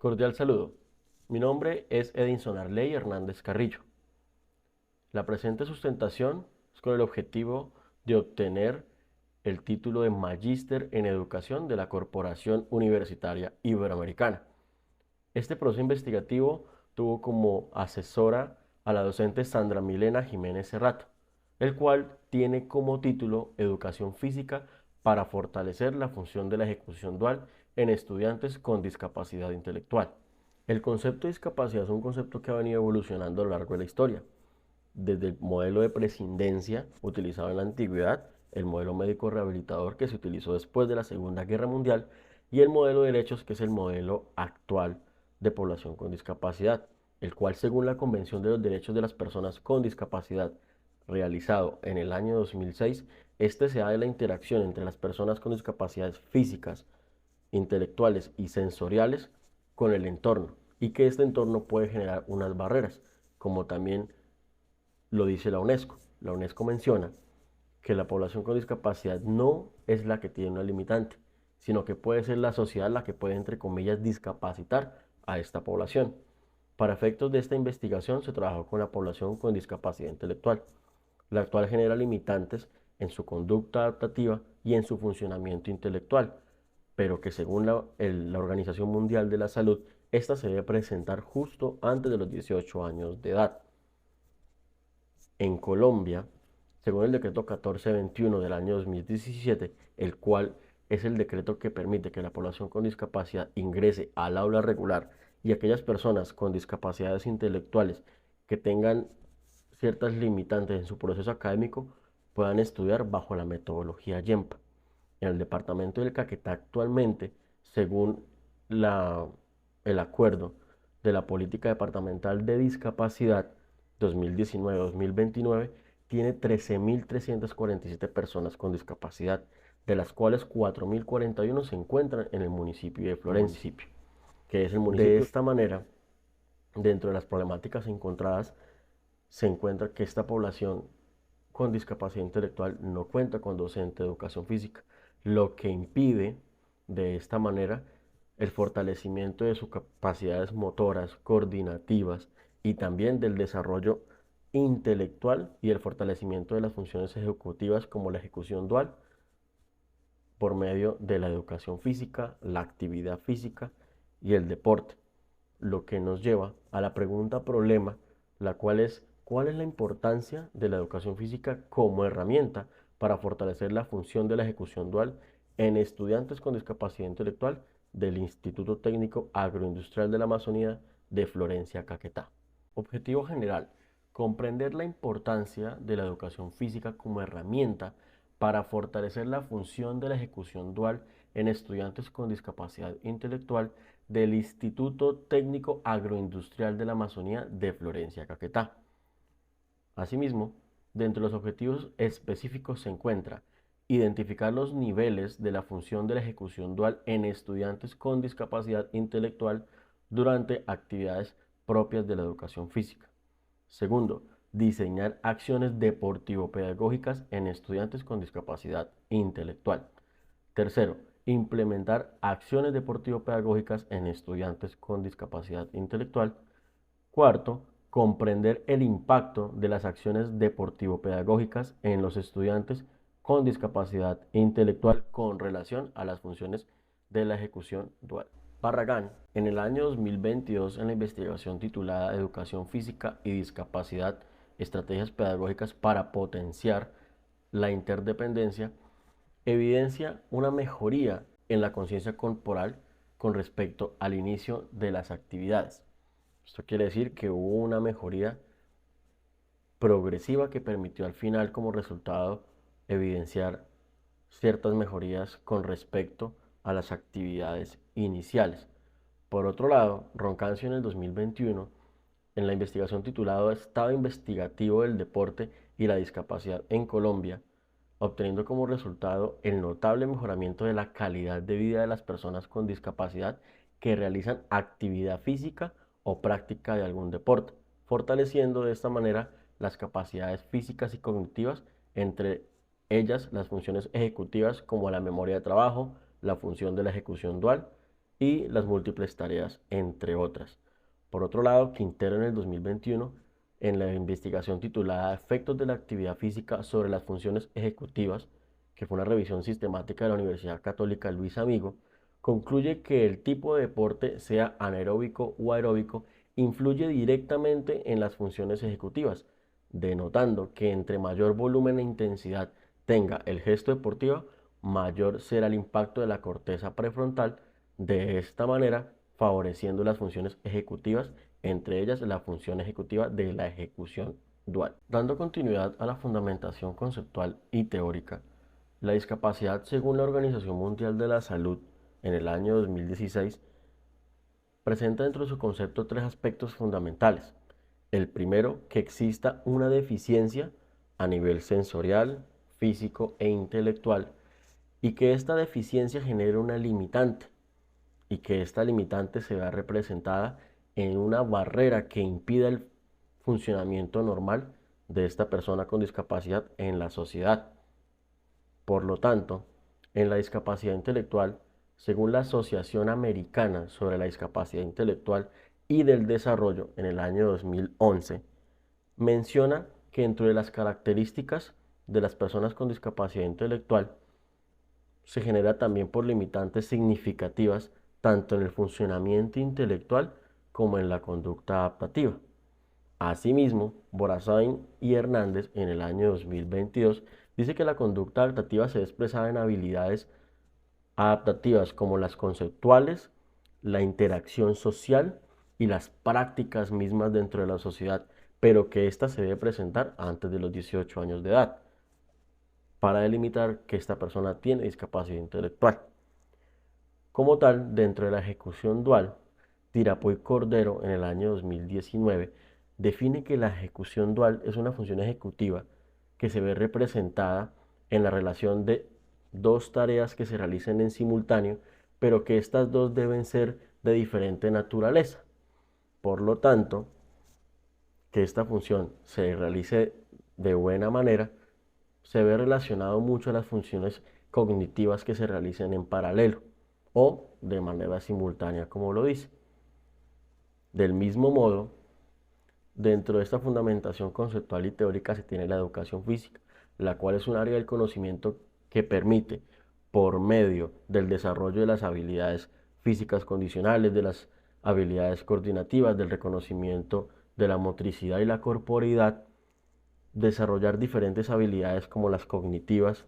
Cordial saludo. Mi nombre es Edinson Arley Hernández Carrillo. La presente sustentación es con el objetivo de obtener el título de Magíster en Educación de la Corporación Universitaria Iberoamericana. Este proceso investigativo tuvo como asesora a la docente Sandra Milena Jiménez Cerrato, el cual tiene como título Educación Física para fortalecer la función de la ejecución dual en estudiantes con discapacidad intelectual. El concepto de discapacidad es un concepto que ha venido evolucionando a lo largo de la historia, desde el modelo de prescindencia utilizado en la antigüedad, el modelo médico rehabilitador que se utilizó después de la Segunda Guerra Mundial y el modelo de derechos que es el modelo actual de población con discapacidad, el cual según la Convención de los Derechos de las Personas con Discapacidad realizado en el año 2006, este se da de la interacción entre las personas con discapacidades físicas, intelectuales y sensoriales con el entorno y que este entorno puede generar unas barreras, como también lo dice la UNESCO. La UNESCO menciona que la población con discapacidad no es la que tiene una limitante, sino que puede ser la sociedad la que puede, entre comillas, discapacitar a esta población. Para efectos de esta investigación se trabajó con la población con discapacidad intelectual, la cual genera limitantes en su conducta adaptativa y en su funcionamiento intelectual, pero que según la Organización Mundial de la Salud, esta se debe presentar justo antes de los 18 años de edad. En Colombia, según el decreto 1421 del año 2017, el cual es el decreto que permite que la población con discapacidad ingrese al aula regular y aquellas personas con discapacidades intelectuales que tengan ciertas limitantes en su proceso académico puedan estudiar bajo la metodología YEMPA. En el departamento del Caquetá actualmente, según la, el acuerdo de la Política Departamental de Discapacidad 2019-2029, tiene 13.347 personas con discapacidad, de las cuales 4.041 se encuentran en el municipio de Florencia, que es el municipio. De esta manera, dentro de las problemáticas encontradas, se encuentra que esta población con discapacidad intelectual no cuenta con docente de educación física, lo que impide de esta manera el fortalecimiento de sus capacidades motoras, coordinativas y también del desarrollo intelectual y el fortalecimiento de las funciones ejecutivas como la ejecución dual por medio de la educación física, la actividad física y el deporte, lo que nos lleva a la pregunta problema, la cual es ¿cuál es la importancia de la educación física como herramienta para fortalecer la función de la ejecución dual en estudiantes con discapacidad intelectual del Instituto Técnico Agroindustrial de la Amazonía de Florencia, Caquetá? Objetivo general: comprender la importancia de la educación física como herramienta para fortalecer la función de la ejecución dual en estudiantes con discapacidad intelectual del Instituto Técnico Agroindustrial de la Amazonía de Florencia, Caquetá. Asimismo, dentro de los objetivos específicos se encuentra identificar los niveles de la función de la ejecución dual en estudiantes con discapacidad intelectual durante actividades propias de la educación física. Segundo, diseñar acciones deportivo-pedagógicas en estudiantes con discapacidad intelectual. Tercero, implementar acciones deportivo-pedagógicas en estudiantes con discapacidad intelectual. Cuarto, comprender el impacto de las acciones deportivo-pedagógicas en los estudiantes con discapacidad intelectual con relación a las funciones de la ejecución dual. Barragán, en el año 2022, en la investigación titulada Educación Física y Discapacidad, Estrategias Pedagógicas para Potenciar la Interdependencia, evidencia una mejoría en la conciencia corporal con respecto al inicio de las actividades. Esto quiere decir que hubo una mejoría progresiva que permitió al final como resultado evidenciar ciertas mejorías con respecto a las actividades iniciales. Por otro lado, Roncancio en el 2021, en la investigación titulada Estado investigativo del deporte y la discapacidad en Colombia, obteniendo como resultado el notable mejoramiento de la calidad de vida de las personas con discapacidad que realizan actividad física o práctica de algún deporte, fortaleciendo de esta manera las capacidades físicas y cognitivas, entre ellas las funciones ejecutivas como la memoria de trabajo, la función de la ejecución dual y las múltiples tareas, entre otras. Por otro lado, Quintero en el 2021, en la investigación titulada Efectos de la actividad física sobre las funciones ejecutivas, que fue una revisión sistemática de la Universidad Católica Luis Amigo, concluye que el tipo de deporte, sea anaeróbico o aeróbico, influye directamente en las funciones ejecutivas, denotando que entre mayor volumen e intensidad tenga el gesto deportivo, mayor será el impacto de la corteza prefrontal, de esta manera favoreciendo las funciones ejecutivas, entre ellas la función ejecutiva de la ejecución dual. Dando continuidad a la fundamentación conceptual y teórica, la discapacidad, según la Organización Mundial de la Salud, en el año 2016, presenta dentro de su concepto tres aspectos fundamentales. El primero, que exista una deficiencia a nivel sensorial, físico e intelectual, y que esta deficiencia genere una limitante, y que esta limitante se vea representada en una barrera que impida el funcionamiento normal de esta persona con discapacidad en la sociedad. Por lo tanto, en la discapacidad intelectual, según la Asociación Americana sobre la Discapacidad Intelectual y del Desarrollo en el año 2011, menciona que entre las características de las personas con discapacidad intelectual se genera también por limitantes significativas tanto en el funcionamiento intelectual como en la conducta adaptativa. Asimismo, Borazain y Hernández en el año 2022 dice que la conducta adaptativa se expresa en habilidades adaptativas como las conceptuales, la interacción social y las prácticas mismas dentro de la sociedad, pero que ésta se debe presentar antes de los 18 años de edad, para delimitar que esta persona tiene discapacidad intelectual. Como tal, dentro de la ejecución dual, Tirapuy Cordero en el año 2019 define que la ejecución dual es una función ejecutiva que se ve representada en la relación de dos tareas que se realicen en simultáneo, pero que estas dos deben ser de diferente naturaleza. Por lo tanto, que esta función se realice de buena manera, se ve relacionado mucho a las funciones cognitivas que se realicen en paralelo o de manera simultánea, como lo dice. Del mismo modo, dentro de esta fundamentación conceptual y teórica se tiene la educación física, la cual es un área del conocimiento que permite, por medio del desarrollo de las habilidades físicas condicionales, de las habilidades coordinativas, del reconocimiento de la motricidad y la corporeidad, desarrollar diferentes habilidades como las cognitivas,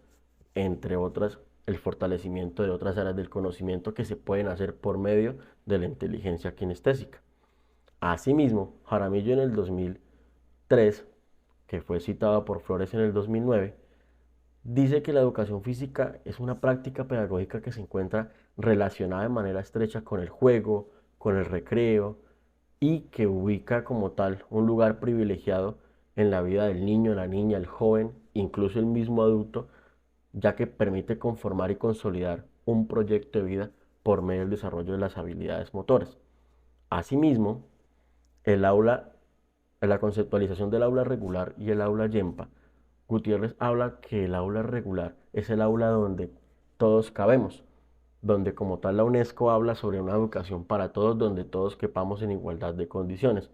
entre otras, el fortalecimiento de otras áreas del conocimiento que se pueden hacer por medio de la inteligencia kinestésica. Asimismo, Jaramillo en el 2003, que fue citado por Flores en el 2009, dice que la educación física es una práctica pedagógica que se encuentra relacionada de manera estrecha con el juego, con el recreo, y que ubica como tal un lugar privilegiado en la vida del niño, la niña, el joven, incluso el mismo adulto, ya que permite conformar y consolidar un proyecto de vida por medio del desarrollo de las habilidades motoras. Asimismo, el aula, en la conceptualización del aula regular y el aula YEMPA, Gutiérrez habla que el aula regular es el aula donde todos cabemos, donde como tal la UNESCO habla sobre una educación para todos, donde todos quepamos en igualdad de condiciones,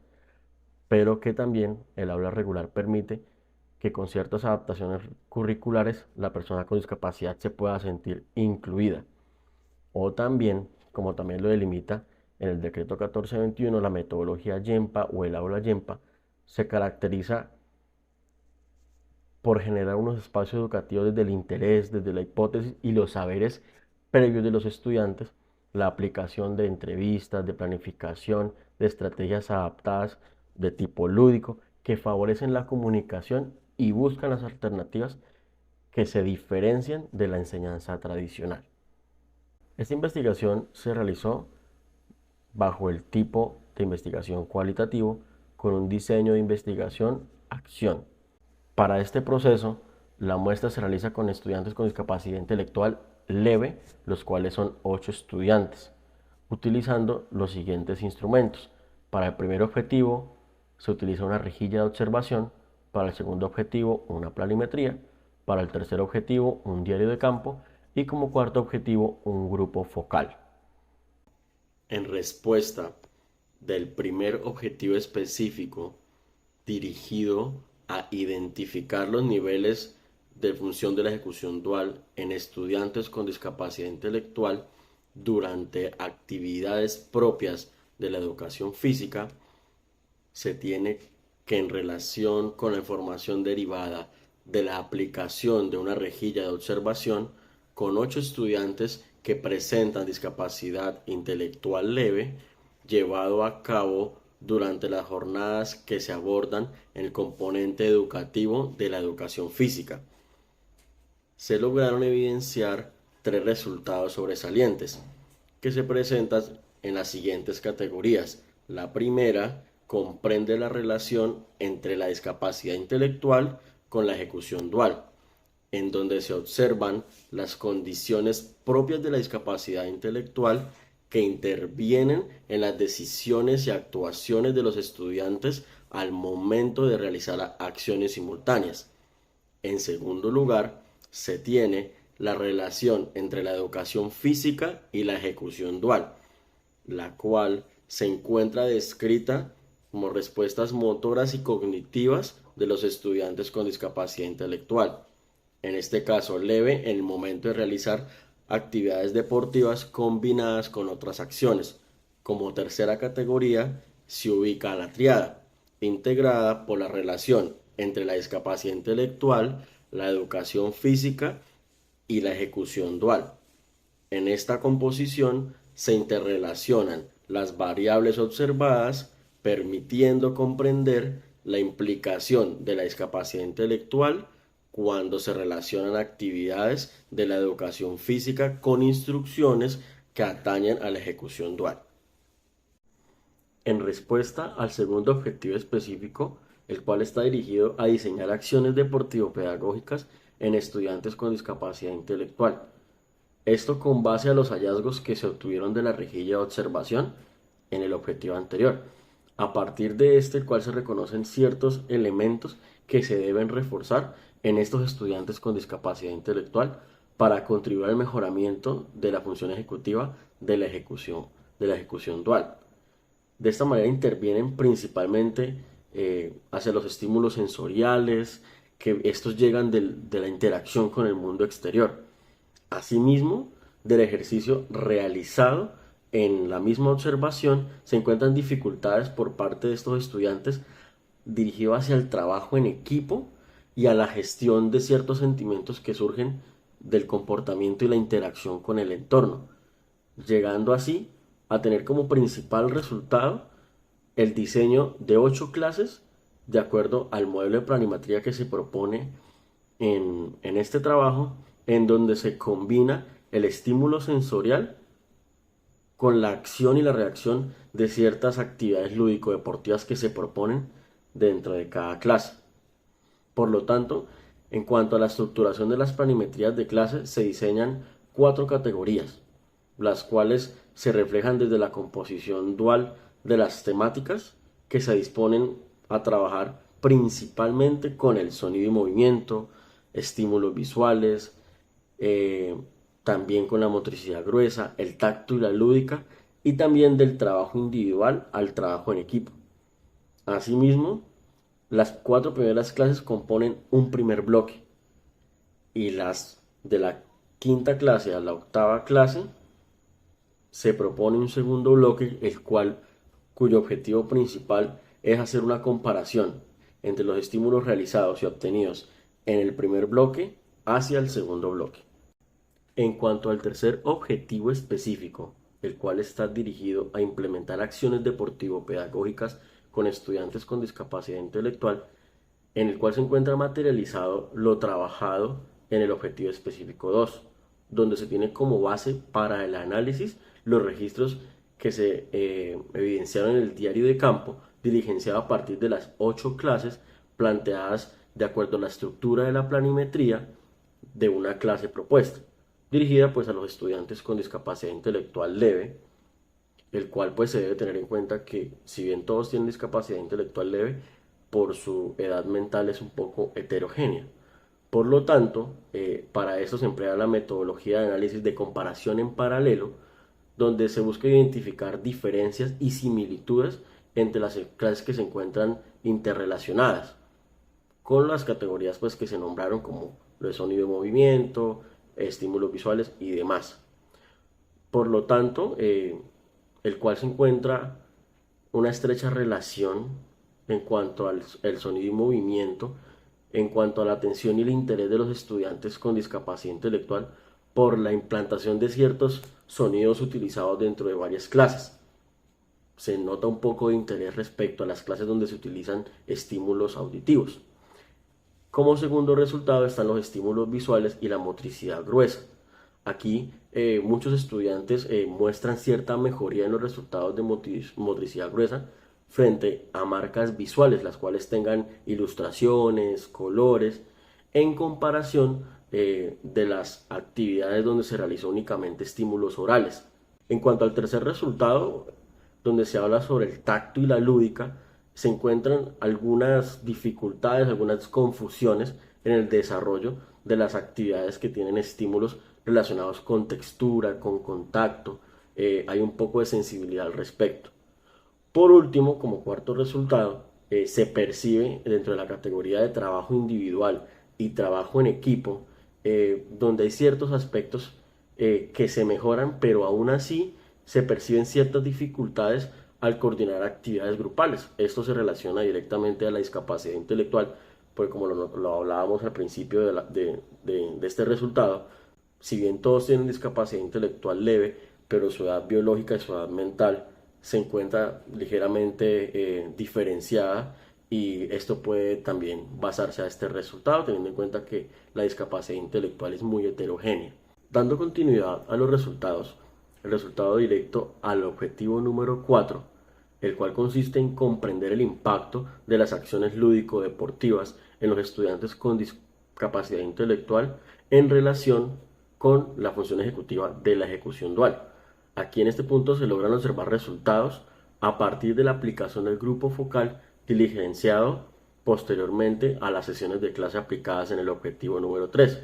pero que también el aula regular permite que con ciertas adaptaciones curriculares la persona con discapacidad se pueda sentir incluida. O también, como también lo delimita en el decreto 1421, la metodología YEMPA o el aula YEMPA se caracteriza por generar unos espacios educativos desde el interés, desde la hipótesis y los saberes previos de los estudiantes, la aplicación de entrevistas, de planificación, de estrategias adaptadas de tipo lúdico que favorecen la comunicación y buscan las alternativas que se diferencian de la enseñanza tradicional. Esta investigación se realizó bajo el tipo de investigación cualitativo con un diseño de investigación-acción. Para este proceso, la muestra se realiza con estudiantes con discapacidad intelectual leve, los cuales son 8 estudiantes, utilizando los siguientes instrumentos. Para el primer objetivo se utiliza una rejilla de observación, para el segundo objetivo una planimetría, para el tercer objetivo un diario de campo y como cuarto objetivo un grupo focal. En respuesta del primer objetivo específico dirigido a identificar los niveles de función de la ejecución dual en estudiantes con discapacidad intelectual durante actividades propias de la educación física, se tiene que, en relación con la información derivada de la aplicación de una rejilla de observación con 8 estudiantes que presentan discapacidad intelectual leve, llevado a cabo durante las jornadas que se abordan en el componente educativo de la educación física, se lograron evidenciar 3 resultados sobresalientes que se presentan en las siguientes categorías. La primera comprende la relación entre la discapacidad intelectual con la ejecución dual, en donde se observan las condiciones propias de la discapacidad intelectual que intervienen en las decisiones y actuaciones de los estudiantes al momento de realizar acciones simultáneas. En segundo lugar, se tiene la relación entre la educación física y la ejecución dual, la cual se encuentra descrita como respuestas motoras y cognitivas de los estudiantes con discapacidad intelectual, en este caso leve en el momento de realizar actividades deportivas combinadas con otras acciones. Como tercera categoría se ubica la triada, integrada por la relación entre la discapacidad intelectual, la educación física y la ejecución dual. En esta composición se interrelacionan las variables observadas, permitiendo comprender la implicación de la discapacidad intelectual cuando se relacionan actividades de la educación física con instrucciones que atañen a la ejecución dual. En respuesta al segundo objetivo específico, el cual está dirigido a diseñar acciones deportivo-pedagógicas en estudiantes con discapacidad intelectual. Esto con base a los hallazgos que se obtuvieron de la rejilla de observación en el objetivo anterior. A partir de este, el cual se reconocen ciertos elementos que se deben reforzar en estos estudiantes con discapacidad intelectual para contribuir al mejoramiento de la función ejecutiva de la ejecución dual. De esta manera intervienen principalmente hacia los estímulos sensoriales, que estos llegan de la interacción con el mundo exterior. Asimismo, del ejercicio realizado en la misma observación, se encuentran dificultades por parte de estos estudiantes dirigido hacia el trabajo en equipo y a la gestión de ciertos sentimientos que surgen del comportamiento y la interacción con el entorno, llegando así a tener como principal resultado el diseño de 8 clases de acuerdo al modelo de planimetría que se propone en este trabajo, en donde se combina el estímulo sensorial con la acción y la reacción de ciertas actividades lúdico-deportivas que se proponen dentro de cada clase. Por lo tanto, en cuanto a la estructuración de las planimetrías de clase, se diseñan 4 categorías, las cuales se reflejan desde la composición dual de las temáticas que se disponen a trabajar principalmente con el sonido y movimiento, estímulos visuales, también con la motricidad gruesa, el tacto y la lúdica, y también del trabajo individual al trabajo en equipo. Asimismo, las 4 primeras clases componen un primer bloque y las de la quinta clase a la octava clase se propone un segundo bloque, cuyo objetivo principal es hacer una comparación entre los estímulos realizados y obtenidos en el primer bloque hacia el segundo bloque. En cuanto al tercer objetivo específico, el cual está dirigido a implementar acciones deportivo-pedagógicas con estudiantes con discapacidad intelectual, en el cual se encuentra materializado lo trabajado en el objetivo específico 2, donde se tiene como base para el análisis los registros que se evidenciaron en el diario de campo, diligenciado a partir de las 8 clases planteadas de acuerdo a la estructura de la planimetría de una clase propuesta, dirigida pues a los estudiantes con discapacidad intelectual leve, el cual pues se debe tener en cuenta que si bien todos tienen discapacidad intelectual leve, por su edad mental es un poco heterogénea. Por lo tanto, para eso se emplea la metodología de análisis de comparación en paralelo, donde se busca identificar diferencias y similitudes entre las clases que se encuentran interrelacionadas, con las categorías pues, que se nombraron como lo de sonido y movimiento, estímulos visuales y demás. Por lo tanto, el cual se encuentra una estrecha relación en cuanto al el sonido y movimiento, en cuanto a la atención y el interés de los estudiantes con discapacidad intelectual por la implantación de ciertos sonidos utilizados dentro de varias clases. Se nota un poco de interés respecto a las clases donde se utilizan estímulos auditivos. Como segundo resultado están los estímulos visuales y la motricidad gruesa. Aquí muchos estudiantes muestran cierta mejoría en los resultados de motricidad gruesa frente a marcas visuales, las cuales tengan ilustraciones, colores, en comparación de las actividades donde se realizó únicamente estímulos orales. En cuanto al tercer resultado, donde se habla sobre el tacto y la lúdica, se encuentran algunas dificultades, algunas confusiones en el desarrollo de las actividades que tienen estímulos relacionados con textura, con contacto. Hay un poco de sensibilidad al respecto. Por último, como cuarto resultado, se percibe dentro de la categoría de trabajo individual y trabajo en equipo, donde hay ciertos aspectos que se mejoran, pero aún así se perciben ciertas dificultades al coordinar actividades grupales. Esto se relaciona directamente a la discapacidad intelectual, pues como lo hablábamos al principio de este resultado, si bien todos tienen discapacidad intelectual leve, pero su edad biológica y su edad mental se encuentra ligeramente diferenciada, y esto puede también basarse a este resultado, teniendo en cuenta que la discapacidad intelectual es muy heterogénea. Dando continuidad a los resultados, el resultado directo al objetivo número 4, el cual consiste en comprender el impacto de las acciones lúdico-deportivas en los estudiantes con discapacidad intelectual en relación con la función ejecutiva de la ejecución dual. Aquí en este punto se logran observar resultados a partir de la aplicación del grupo focal diligenciado posteriormente a las sesiones de clase aplicadas en el objetivo número 3.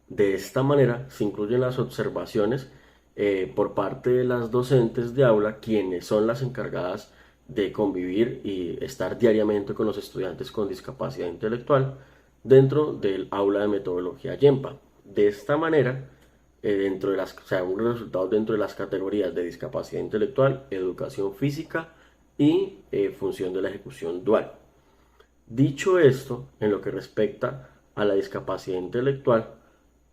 De esta manera se incluyen las observaciones por parte de las docentes de aula, quienes son las encargadas de convivir y estar diariamente con los estudiantes con discapacidad intelectual dentro del aula de metodología YEMPA. De esta manera, dentro de las, o sea, un resultado dentro de las categorías de discapacidad intelectual, educación física y función de la ejecución dual. Dicho esto, en lo que respecta a la discapacidad intelectual,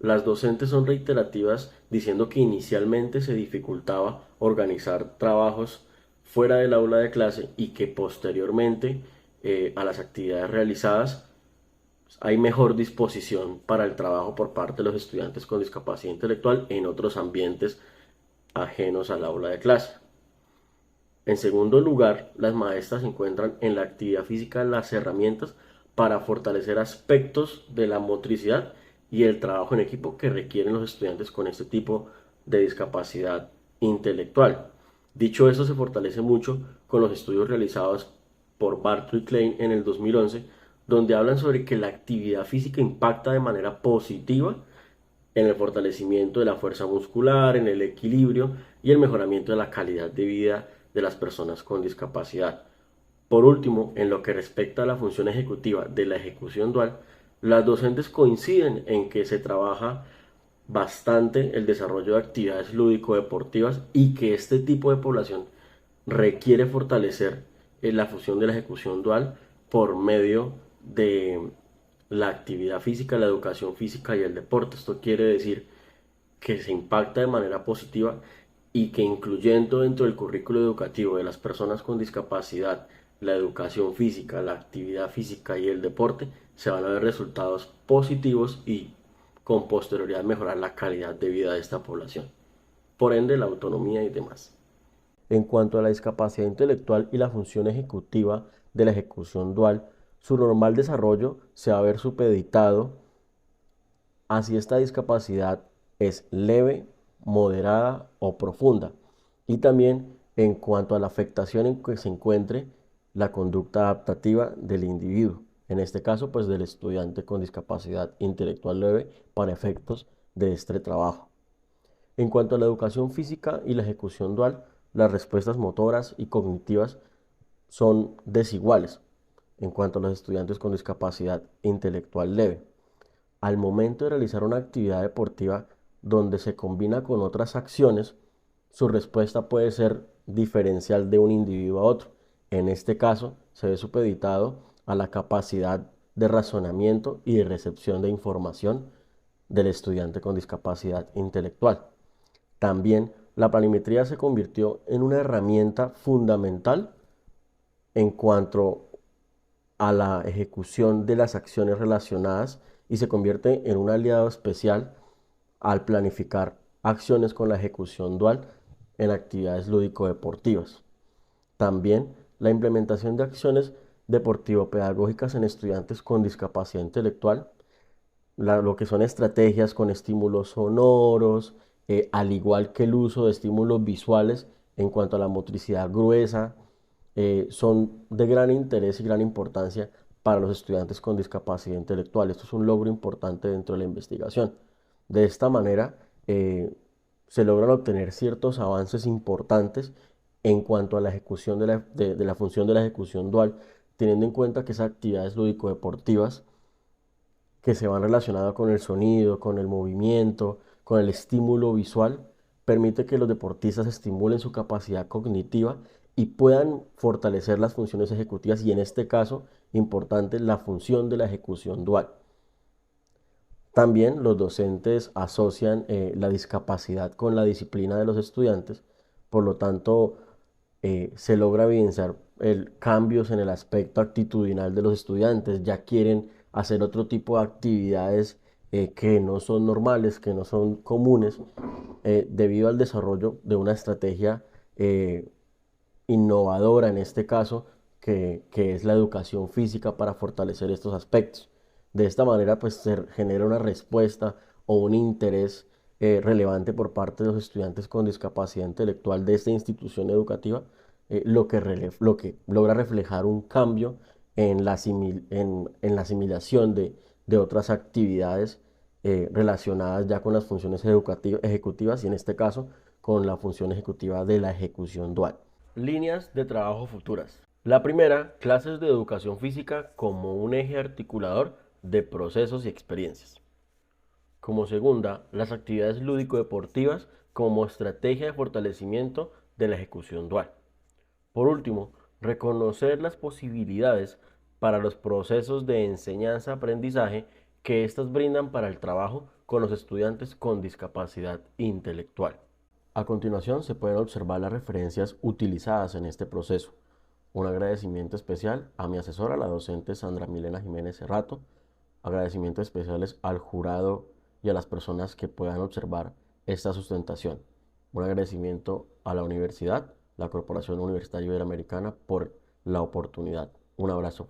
las docentes son reiterativas diciendo que inicialmente se dificultaba organizar trabajos fuera del aula de clase y que posteriormente a las actividades realizadas hay mejor disposición para el trabajo por parte de los estudiantes con discapacidad intelectual en otros ambientes ajenos al aula de clase. En segundo lugar, las maestras encuentran en la actividad física las herramientas para fortalecer aspectos de la motricidad y el trabajo en equipo que requieren los estudiantes con este tipo de discapacidad intelectual. Dicho esto, se fortalece mucho con los estudios realizados por Bartow y Klein en el 2011, donde hablan sobre que la actividad física impacta de manera positiva en el fortalecimiento de la fuerza muscular, en el equilibrio y el mejoramiento de la calidad de vida de las personas con discapacidad. Por último, en lo que respecta a la función ejecutiva de la ejecución dual, las docentes coinciden en que se trabaja bastante el desarrollo de actividades lúdico-deportivas y que este tipo de población requiere fortalecer la función de la ejecución dual por medio de la actividad física, la educación física y el deporte. Esto quiere decir que se impacta de manera positiva y que incluyendo dentro del currículo educativo de las personas con discapacidad la educación física, la actividad física y el deporte, se van a ver resultados positivos y con posterioridad mejorar la calidad de vida de esta población. Por ende, la autonomía y demás. En cuanto a la discapacidad intelectual y la función ejecutiva de la ejecución dual, su normal desarrollo se va a ver supeditado a si esta discapacidad es leve, moderada o profunda, y también en cuanto a la afectación en que se encuentre la conducta adaptativa del individuo, en este caso pues del estudiante con discapacidad intelectual leve para efectos de este trabajo. En cuanto a la educación física y la ejecución dual, las respuestas motoras y cognitivas son desiguales en cuanto a los estudiantes con discapacidad intelectual leve. Al momento de realizar una actividad deportiva donde se combina con otras acciones, su respuesta puede ser diferencial de un individuo a otro. En este caso, se ve supeditado a la capacidad de razonamiento y de recepción de información del estudiante con discapacidad intelectual. También la planimetría se convirtió en una herramienta fundamental en cuanto a la ejecución de las acciones relacionadas y se convierte en un aliado especial al planificar acciones con la ejecución dual en actividades lúdico-deportivas. También la implementación de acciones deportivo-pedagógicas en estudiantes con discapacidad intelectual, lo que son estrategias con estímulos sonoros, al igual que el uso de estímulos visuales en cuanto a la motricidad gruesa, son de gran interés y gran importancia para los estudiantes con discapacidad intelectual. Esto es un logro importante dentro de la investigación. De esta manera, se logran obtener ciertos avances importantes en cuanto a la ejecución de la función de la ejecución dual, teniendo en cuenta que esas actividades lúdico-deportivas que se van relacionadas con el sonido, con el movimiento, con el estímulo visual, permite que los deportistas estimulen su capacidad cognitiva y puedan fortalecer las funciones ejecutivas y en este caso, importante, la función de la ejecución dual. También los docentes asocian la discapacidad con la disciplina de los estudiantes, por lo tanto, se logra evidenciar cambios en el aspecto actitudinal de los estudiantes, ya quieren hacer otro tipo de actividades que no son normales, que no son comunes, debido al desarrollo de una estrategia innovadora en este caso, que es la educación física para fortalecer estos aspectos. De esta manera, pues se genera una respuesta o un interés relevante por parte de los estudiantes con discapacidad intelectual de esta institución educativa, lo que logra reflejar un cambio en en la asimilación de otras actividades relacionadas ya con las funciones ejecutivas y en este caso con la función ejecutiva de la ejecución dual. Líneas de trabajo futuras. La primera, clases de educación física como un eje articulador de procesos y experiencias. Como segunda, las actividades lúdico-deportivas como estrategia de fortalecimiento de la ejecución dual. Por último, reconocer las posibilidades para los procesos de enseñanza-aprendizaje que éstas brindan para el trabajo con los estudiantes con discapacidad intelectual. A continuación se pueden observar las referencias utilizadas en este proceso. Un agradecimiento especial a mi asesora, la docente Sandra Milena Jiménez Cerrato. Agradecimientos especiales al jurado y a las personas que puedan observar esta sustentación. Un agradecimiento a la universidad, la Corporación Universitaria Iberoamericana, por la oportunidad. Un abrazo fuerte.